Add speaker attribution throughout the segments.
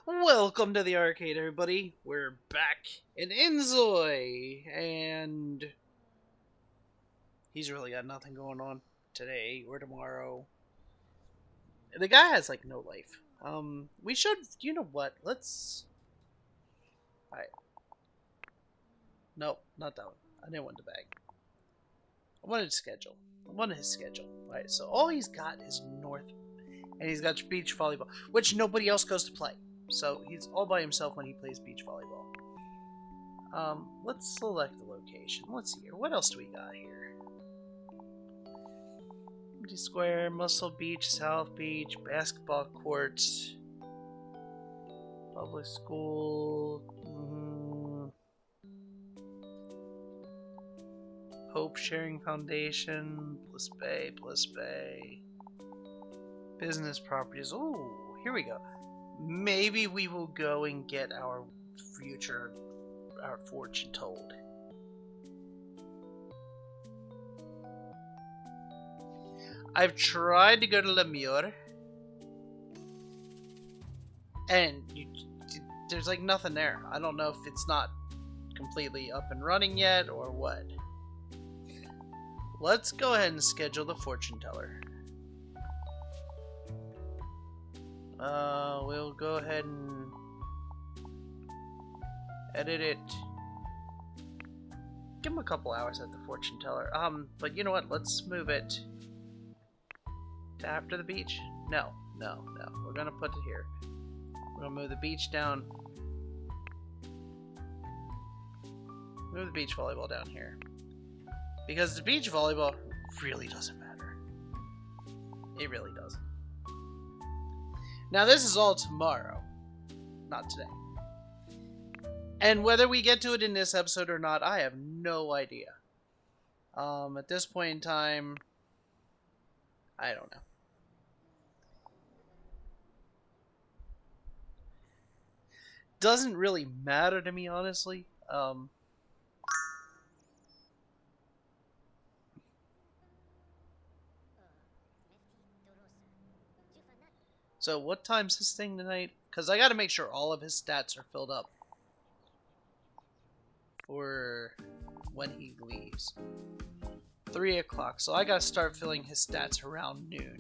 Speaker 1: Welcome to the arcade, everybody. We're back in Inzoi, and he's really got nothing going on today or tomorrow. The guy has like no life. We should, you know what? Let's. Alright, nope, not that one. I didn't want the bag. I wanted schedule. I wanted his schedule. Alright, so all he's got is North, and he's got beach volleyball, which nobody else goes to play. So he's all by himself when he plays beach volleyball. Let's select the location. Let's see here. What else do we got here? Empty Square, Muscle Beach, South Beach, basketball courts, public school, Hope Sharing Foundation, Bliss Bay, business properties. Oh, here we go. Maybe we will go and get our fortune told. I've tried to go to Lemur, and there's like nothing there. I don't know if it's not completely up and running yet or what. Let's go ahead and schedule the fortune teller. We'll go ahead and edit it. Give him a couple hours at the fortune teller. But you know what? Let's move it to after the beach. No. We're gonna put it here. We're gonna move the beach down. Move the beach volleyball down here. Because the beach volleyball really doesn't matter. It really doesn't. Now this is all tomorrow, not today. And whether we get to it in this episode or not, I have no idea. At this point in time, I don't know. Doesn't really matter to me, honestly. So what time's his thing tonight? Because I got to make sure all of his stats are filled up for when he leaves. 3 o'clock. So I got to start filling his stats around noon.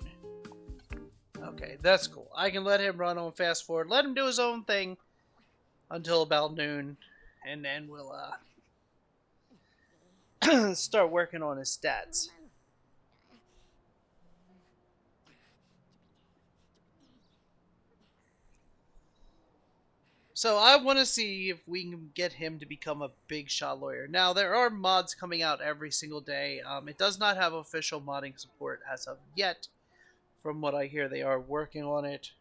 Speaker 1: Okay, that's cool. I can let him run on fast forward. Let him do his own thing until about noon. And then we'll start working on his stats. So I want to see if we can get him to become a big shot lawyer. Now, there are mods coming out every single day. It does not have official modding support as of yet. From what I hear, they are working on it.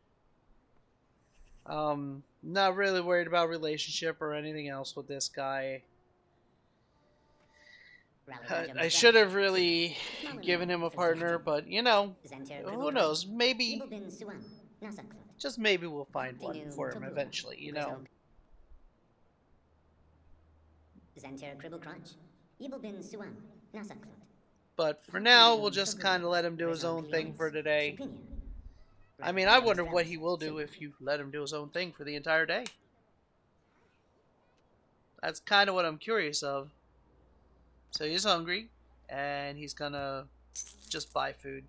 Speaker 1: Not really worried about relationship or anything else with this guy. I should have really given him a partner, but you know, who knows? Maybe, just maybe we'll find one for him eventually, you know. But for now, we'll just kind of let him do his own thing for today. I mean, I wonder what he will do if you let him do his own thing for the entire day. That's kind of what I'm curious of. So he's hungry, and he's gonna just buy food.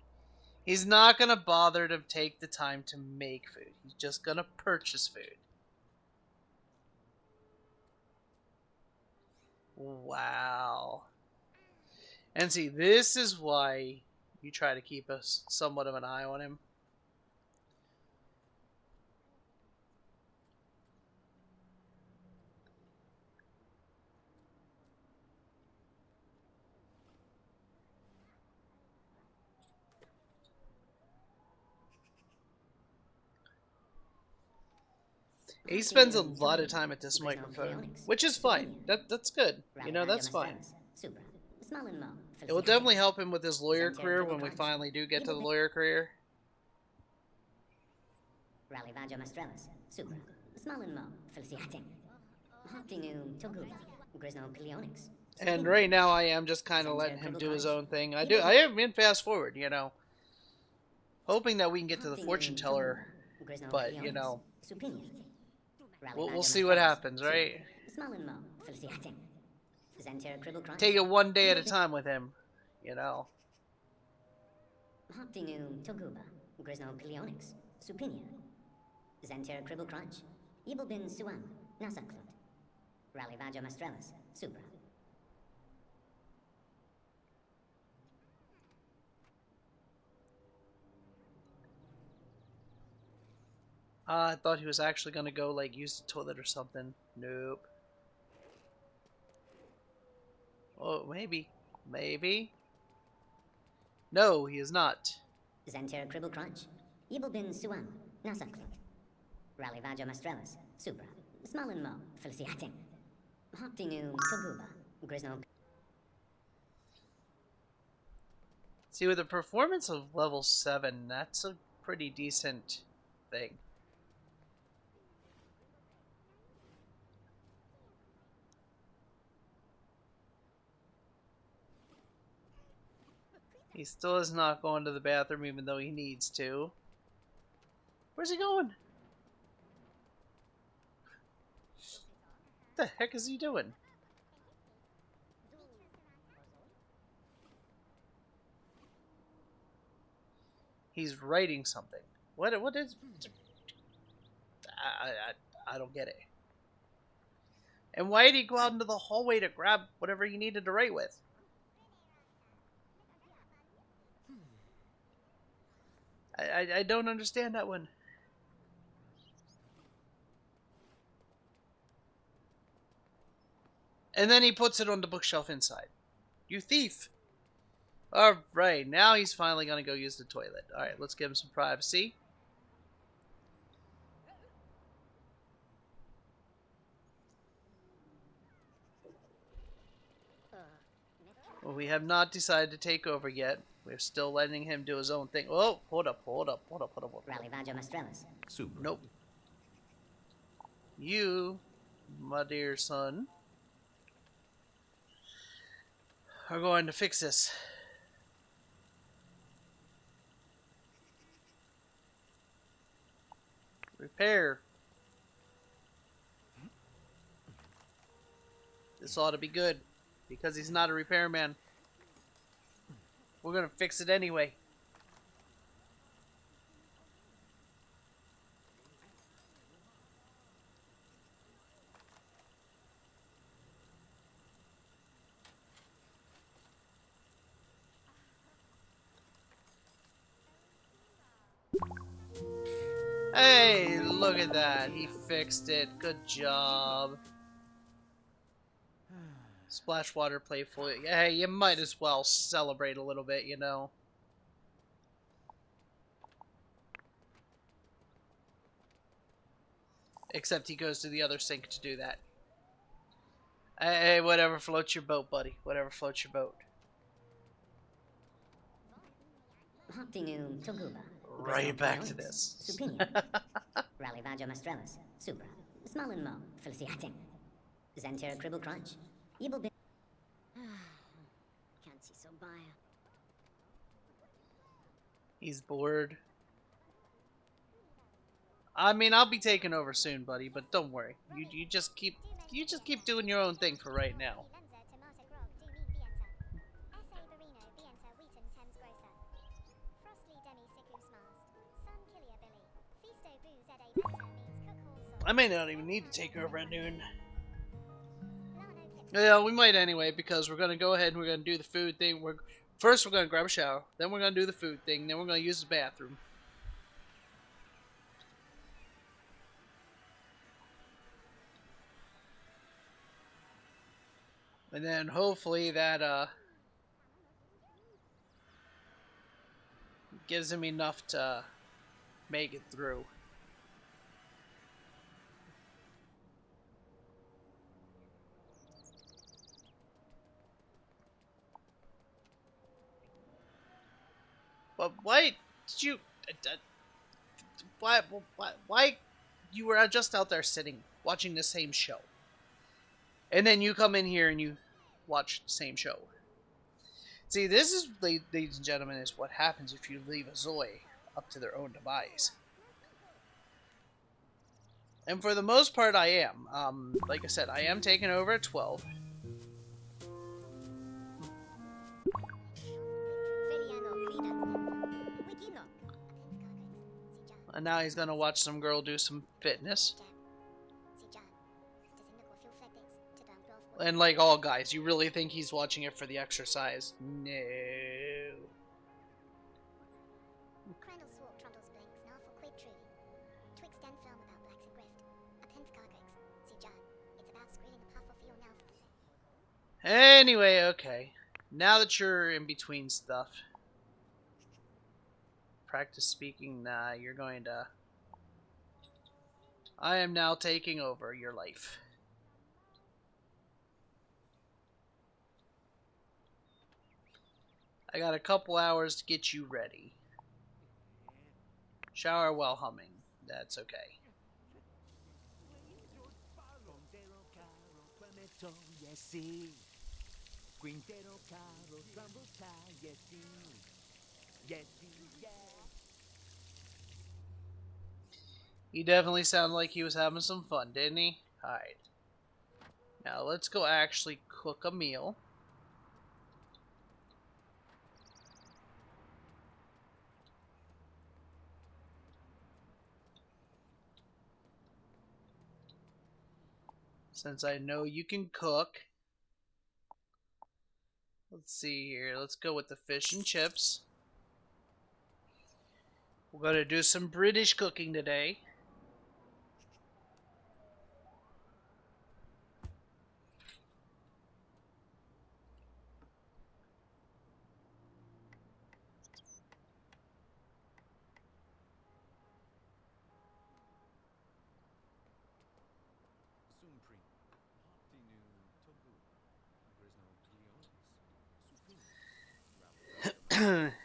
Speaker 1: He's not gonna bother to take the time to make food. He's just gonna purchase food. Wow. And see, this is why you try to keep somewhat of an eye on him. He spends a lot of time at this microphone, which is fine. That's good. You know, that's fine. It will definitely help him with his lawyer career when we finally do get to the lawyer career. And right now I am just kind of letting him do his own thing. I am in fast forward, you know. Hoping that we can get to the fortune teller, but, you know, We'll see what happens, right? Take it one day at a time with him, you know. I thought he was actually gonna go like use the toilet or something. Nope. Oh, maybe. Maybe. No, he is not. See, with a performance of level 7, that's a pretty decent thing. He still is not going to the bathroom even though he needs to. Where's he going? What the heck is he doing? He's writing something. What is... I don't get it. And why did he go out into the hallway to grab whatever he needed to write with? I don't understand that one. And then he puts it on the bookshelf inside. You thief! Alright, now he's finally gonna go use the toilet. Alright, let's give him some privacy. Well, we have not decided to take over yet. We're still letting him do his own thing. Oh, hold up.
Speaker 2: Super.
Speaker 1: Nope. You, my dear son, are going to fix this. Repair. This ought to be good, because he's not a repairman. We're gonna fix it anyway. Hey, look at that. He fixed it. Good job. Splash water playful. Hey, you might as well celebrate a little bit, you know. Except he goes to the other sink to do that. Hey, whatever floats your boat, buddy. Whatever floats your boat. Right back to this. He's bored. I mean, I'll be taking over soon, buddy, but don't worry. You just keep doing your own thing for right now. I may not even need to take over at noon. Yeah, we might anyway, because we're gonna go ahead and we're gonna do the food thing. First we're gonna grab a shower, then we're gonna do the food thing, then we're gonna use the bathroom. And then hopefully that gives him enough to make it through. But why did you? Why you were just out there sitting watching the same show, and then you come in here and you watch the same show? See, this is, ladies and gentlemen, is what happens if you leave a Zoe up to their own demise. And for the most part, I am. Like I said, I am taking over at 12. And now he's gonna watch some girl do some fitness. And like all guys, you really think he's watching it for the exercise? No. Anyway, okay. Now that you're in between stuff, practice speaking. Nah, you're going to. I am now taking over your life. I got a couple hours to get you ready. Shower while humming. That's okay. He definitely sounded like he was having some fun, didn't he? Alright. Now let's go actually cook a meal. Since I know you can cook. Let's see here. Let's go with the fish and chips. We're going to do some British cooking today.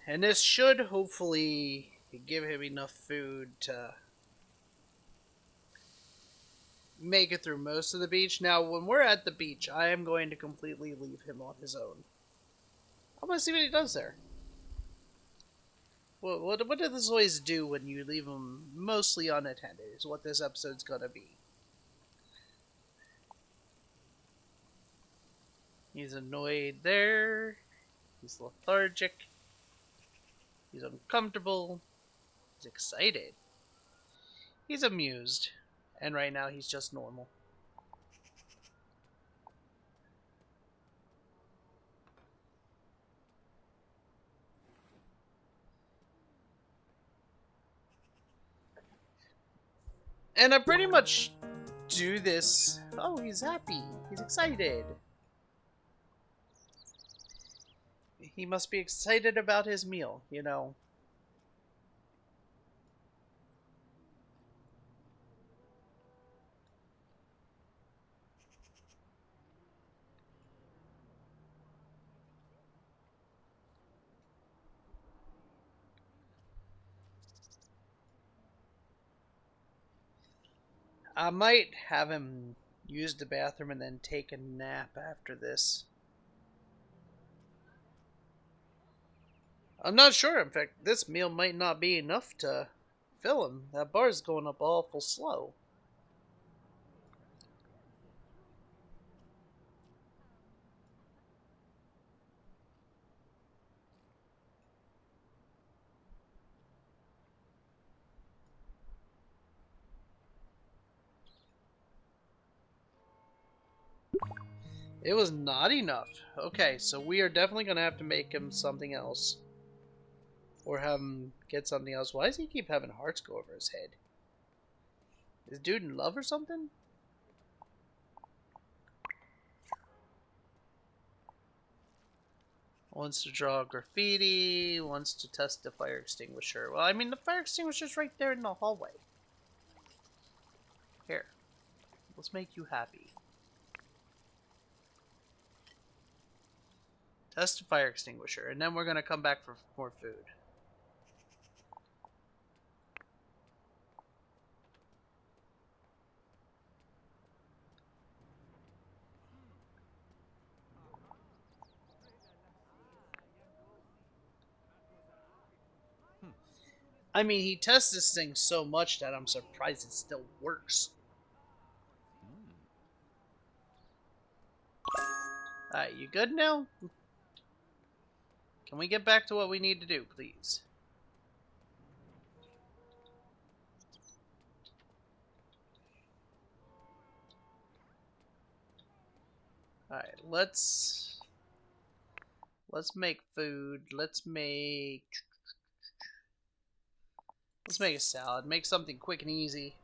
Speaker 1: And this should hopefully give him enough food to make it through most of the beach. Now, when we're at the beach, I am going to completely leave him on his own. I'm going to see what he does there. What do the Zoys do when you leave them mostly unattended is what this episode's going to be. He's annoyed there. He's lethargic. He's uncomfortable. He's excited. He's amused. And right now he's just normal. And I pretty much do this. Oh, he's happy. He's excited. He must be excited about his meal, you know. I might have him use the bathroom and then take a nap after this. I'm not sure. In fact, this meal might not be enough to fill him. That bar's going up awful slow. It was not enough. Okay, so we are definitely going to have to make him something else. Or have him get something else. Why does he keep having hearts go over his head? Is dude in love or something? Wants to draw graffiti. Wants to test the fire extinguisher. Well, I mean, the fire extinguisher's right there in the hallway. Here. Let's make you happy. Test the fire extinguisher. And then we're going to come back for more food. I mean, he tests this thing so much that I'm surprised it still works. Alright, you good now? Can we get back to what we need to do, please? Alright, let's make food. Let's make a salad. Make something quick and easy.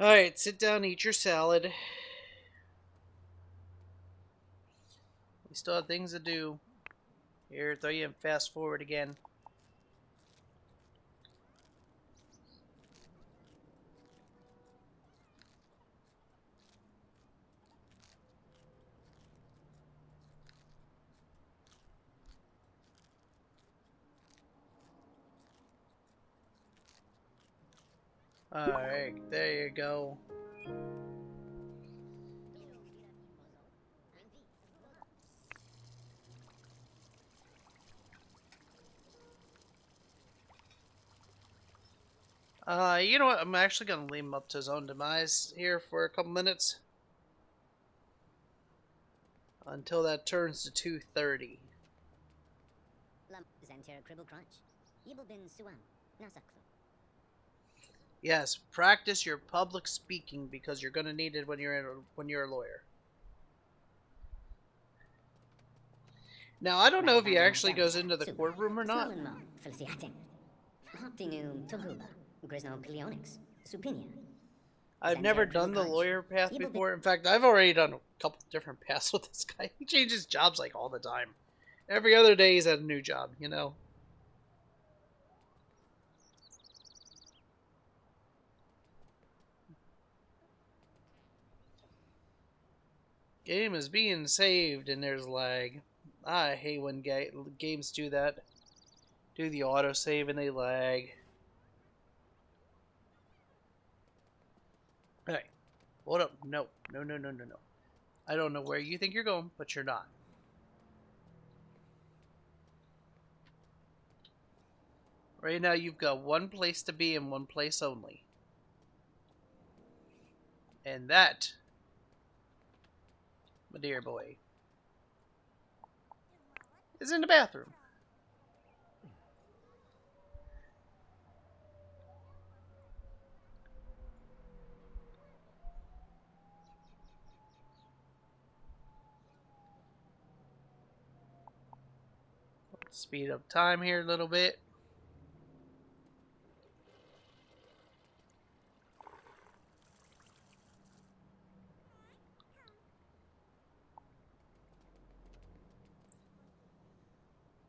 Speaker 1: Alright, sit down, eat your salad. We still have things to do. Here, throw you in fast forward again. Alright, there you go. You know what? I'm actually gonna leave him up to his own demise here for a couple minutes. Until that turns to 2:30. Yes, practice your public speaking because you're gonna need it when you're a lawyer. Now, I don't know if he actually goes into the courtroom or not. I've never done the lawyer path before. In fact, I've already done a couple different paths with this guy. He changes jobs like all the time. Every other day he's at a new job, you know? Game is being saved and there's lag. I hate when games do that. Do the autosave and they lag. Hey, hold up. No. No, no, no, no, no. I don't know where you think you're going, but you're not. Right now you've got one place to be and one place only. And that, my dear boy, is in the bathroom. Speed up time here a little bit.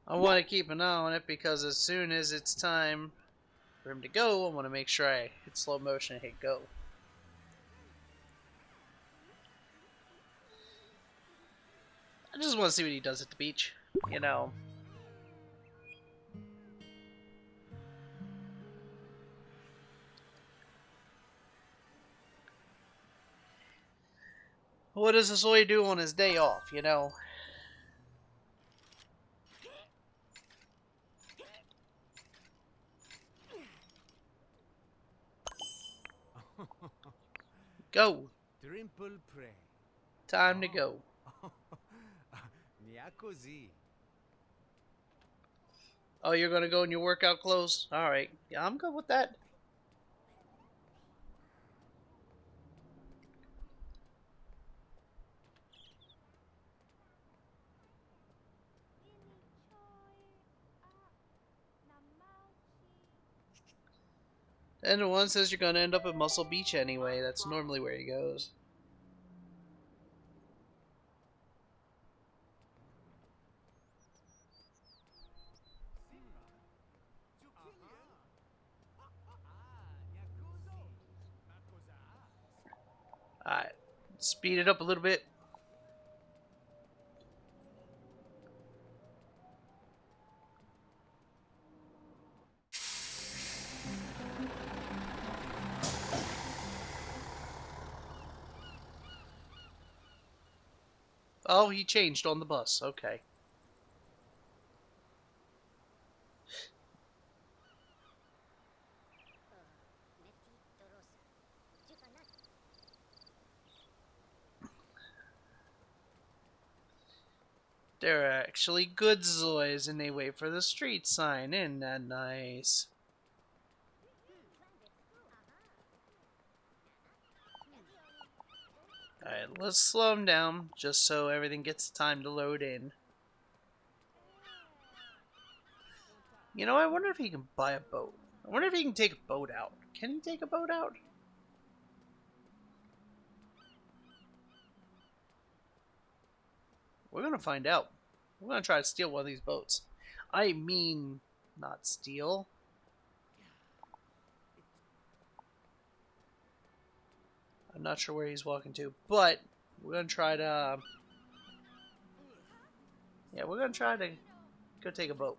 Speaker 1: I want to keep an eye on it because as soon as it's time for him to go, I want to make sure I hit slow motion and hit go. I just want to see what he does at the beach, you know. What does Inzoi do on his day off, you know? Go. Time to go. Oh, you're gonna go in your workout clothes? Alright. Yeah, I'm good with that. And one says you're gonna end up at Muscle Beach anyway. That's normally where he goes. Alright. Speed it up a little bit. Oh, he changed on the bus. Okay. They're actually good Zoys, and they wait for the street sign. Isn't that nice? Alright, let's slow him down, just so everything gets time to load in. You know, I wonder if he can buy a boat. I wonder if he can take a boat out. Can he take a boat out? We're gonna find out. We're gonna try to steal one of these boats. I mean, not steal. I'm not sure where he's walking to, but we're gonna try to. Yeah, we're gonna try to go take a boat.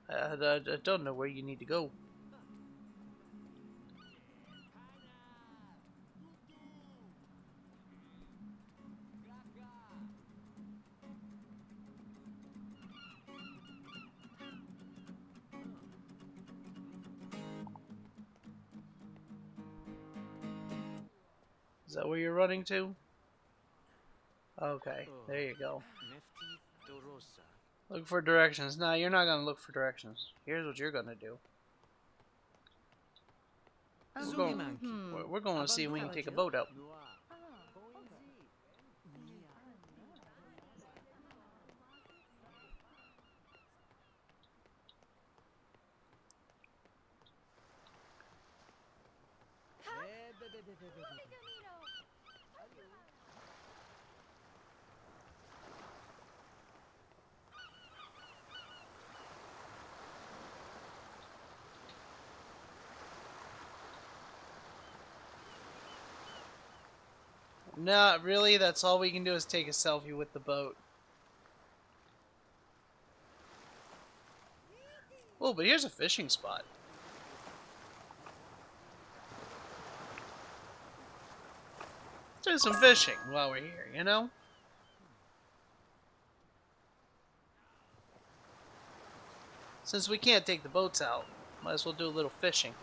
Speaker 1: I don't know where you need to go. Is that where you're running to? Okay, there you go. Look for directions. Nah, you're not gonna look for directions. Here's what you're gonna do. We're going to see if we can take a boat out. Not really. That's all we can do is take a selfie with the boat. Oh, but here's a fishing spot. Let's do some fishing while we're here, you know? Since we can't take the boats out, might as well do a little fishing.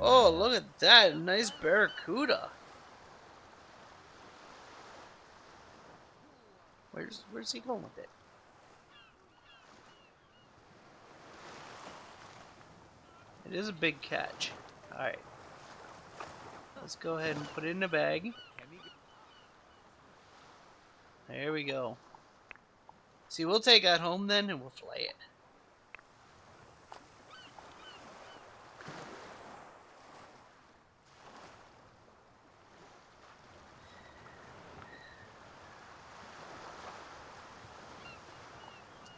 Speaker 1: Oh, look at that. Nice barracuda. Where's he going with it? It is a big catch. Alright. Let's go ahead and put it in a bag. There we go. See, we'll take that home then and we'll fillet it.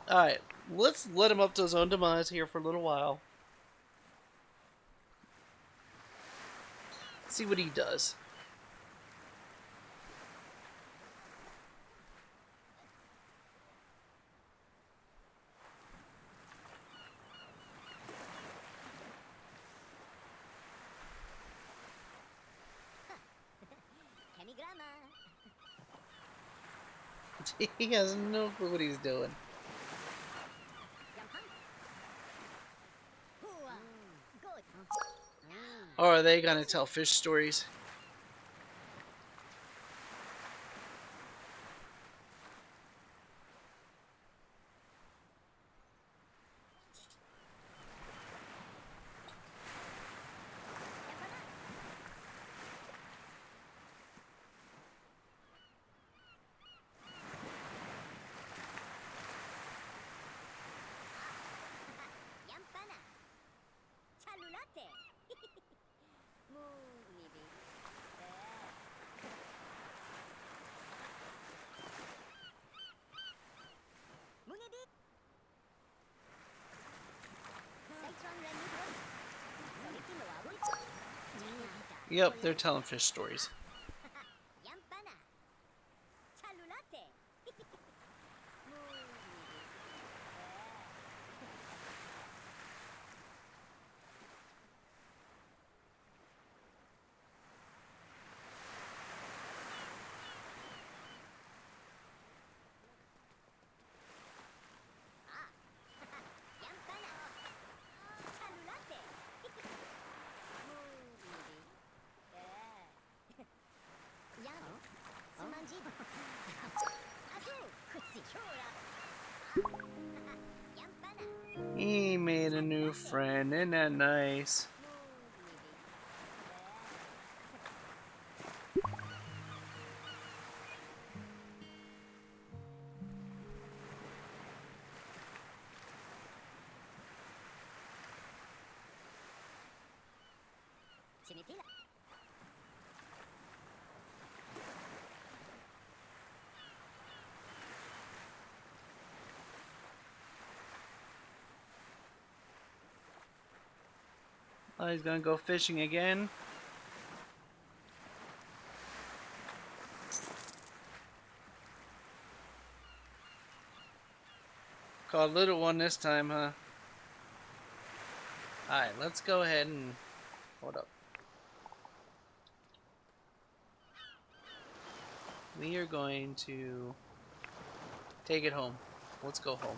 Speaker 1: Alright, let's let him up to his own demise here for a little while. See what he does. He has no clue what he's doing. Or are they gonna tell fish stories? Yep, they're telling fish stories. He made a new friend, isn't that nice? Oh, he's gonna go fishing again. Caught a little one this time, huh? Alright, let's go ahead and... Hold up. We are going to... take it home. Let's go home.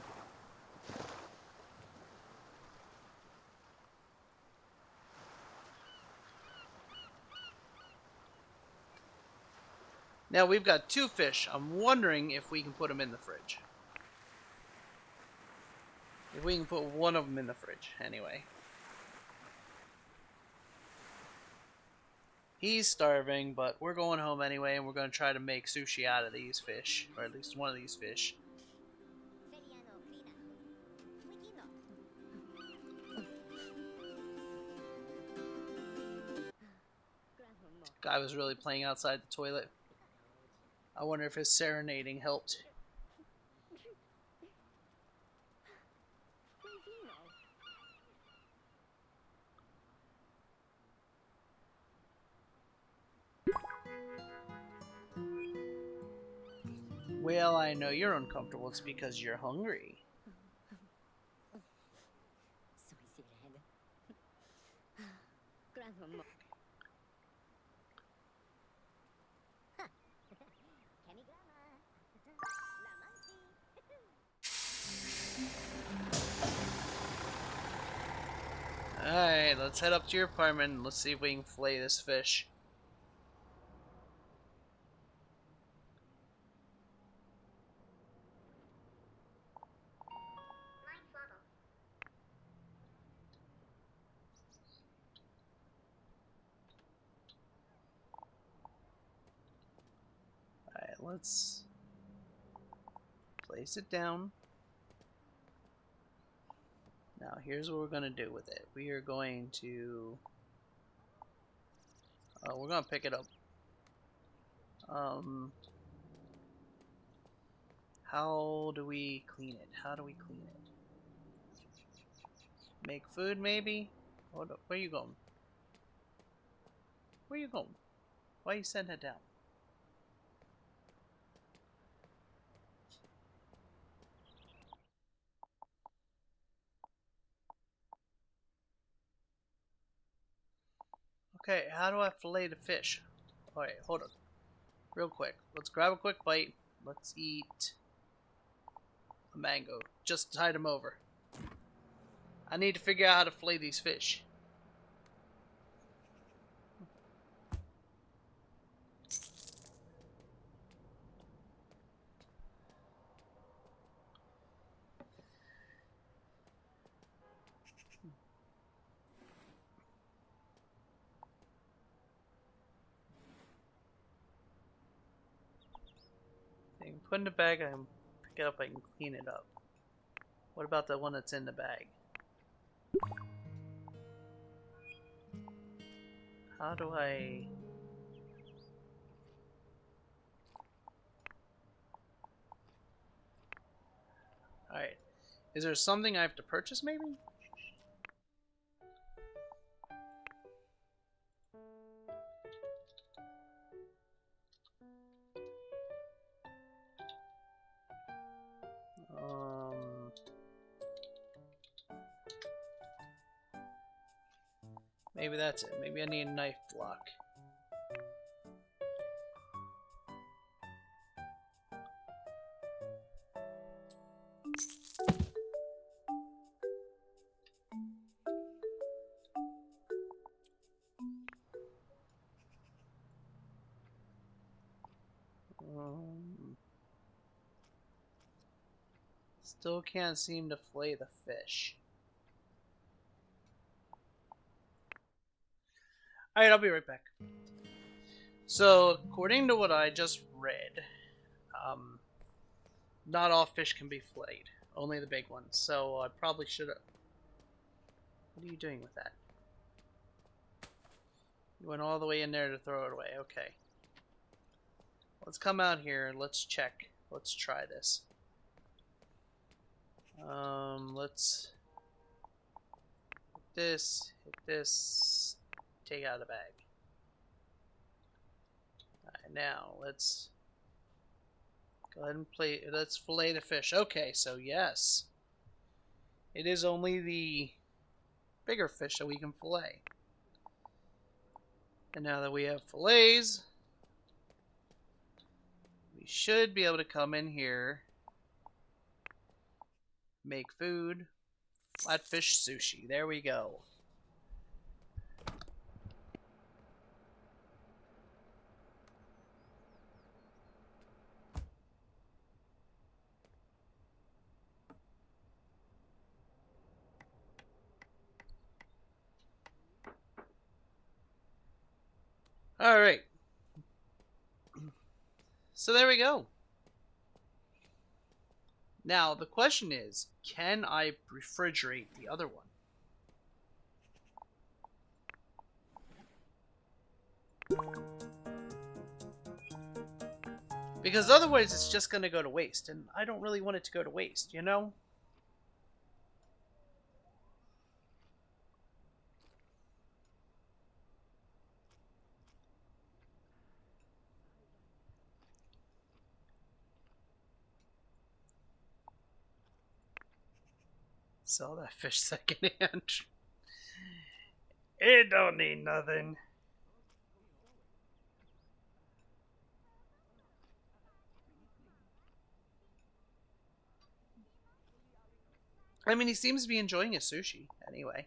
Speaker 1: Now we've got 2 fish. I'm wondering if we can put them in the fridge. If we can put one of them in the fridge, anyway. He's starving, but we're going home anyway, and we're going to try to make sushi out of these fish. Or at least one of these fish. Guy was really playing outside the toilet. I wonder if his serenading helped. Well, I know you're uncomfortable. It's because you're hungry. Alright, let's head up to your apartment and let's see if we can fillet this fish. Alright, let's place it down. Now, here's what we're going to do with it. We are going to... we're going to pick it up. How do we clean it? How do we clean it? Make food, maybe? Hold up. Where you going? Where you going? Why you setting it down? Okay, how do I fillet the fish? Alright, hold on. Real quick. Let's grab a quick bite. Let's eat a mango. Just tide them over. I need to figure out how to fillet these fish. I can put in the bag, I can pick it up, I can clean it up. What about the one that's in the bag? How do I... Alright. Is there something I have to purchase, maybe? Maybe that's it. Maybe I need a knife block. Still can't seem to fillet the fish. Alright, I'll be right back. So, according to what I just read, not all fish can be filleted. Only the big ones. So, I probably should have... What are you doing with that? You went all the way in there to throw it away. Okay. Let's come out here and let's check. Let's try this. Let's hit this, take out the bag. Alright, now let's go ahead and let's fillet the fish. Okay, so yes. It is only the bigger fish that we can fillet. And now that we have fillets, we should be able to come in here, make food, flatfish sushi. There we go. Alright. So there we go. Now, the question is, can I refrigerate the other one? Because otherwise it's just going to go to waste, and I don't really want it to go to waste, you know? Sell that fish secondhand. It don't need nothing. I mean, he seems to be enjoying his sushi, anyway.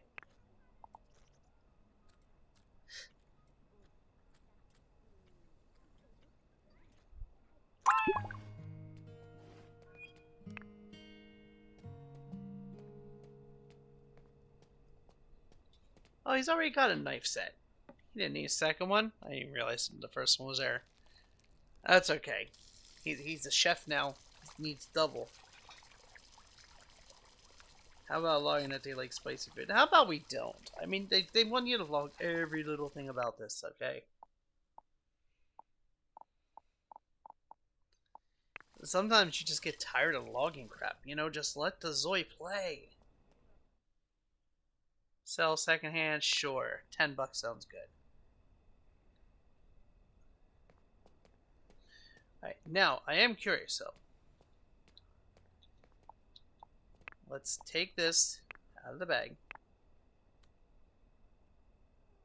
Speaker 1: Oh, he's already got a knife set. He didn't need a second one. I didn't realize the first one was there. That's okay. He's a chef now. He needs double. How about logging that they like spicy food? How about we don't? I mean, they want you to log every little thing about this, okay? Sometimes you just get tired of logging crap. You know, just let the Zoi play. Sell secondhand? Sure. $10 sounds good. Alright, now, I am curious, though. Let's take this out of the bag.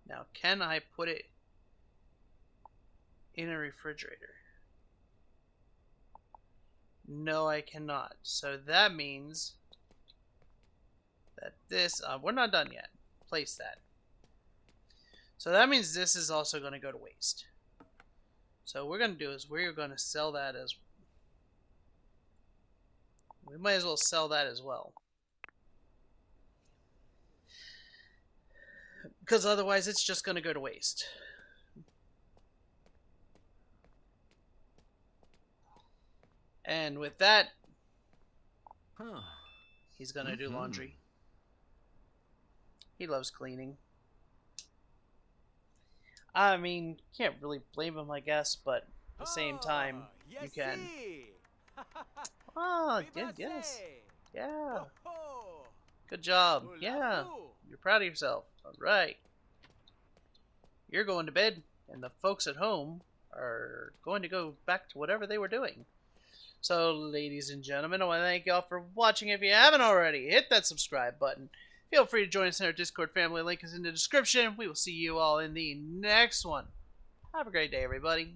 Speaker 1: Now, can I put it in a refrigerator? No, I cannot. So that means that this... we're not done yet. Place that. So that means this is also going to go to waste. So what we're going to do is we're going to sell that as... We might as well sell that as well. Because otherwise it's just going to go to waste. And with that, he's going to do laundry. He loves cleaning. I mean, can't really blame him, I guess, but at the same time, you can. Ah, yes. Yeah. Good job. Yeah. You're proud of yourself. All right. You're going to bed, and the folks at home are going to go back to whatever they were doing. So, ladies and gentlemen, I want to thank you all for watching. If you haven't already, hit that subscribe button. Feel free to join us in our Discord family. Link is in the description. We will see you all in the next one. Have a great day, everybody.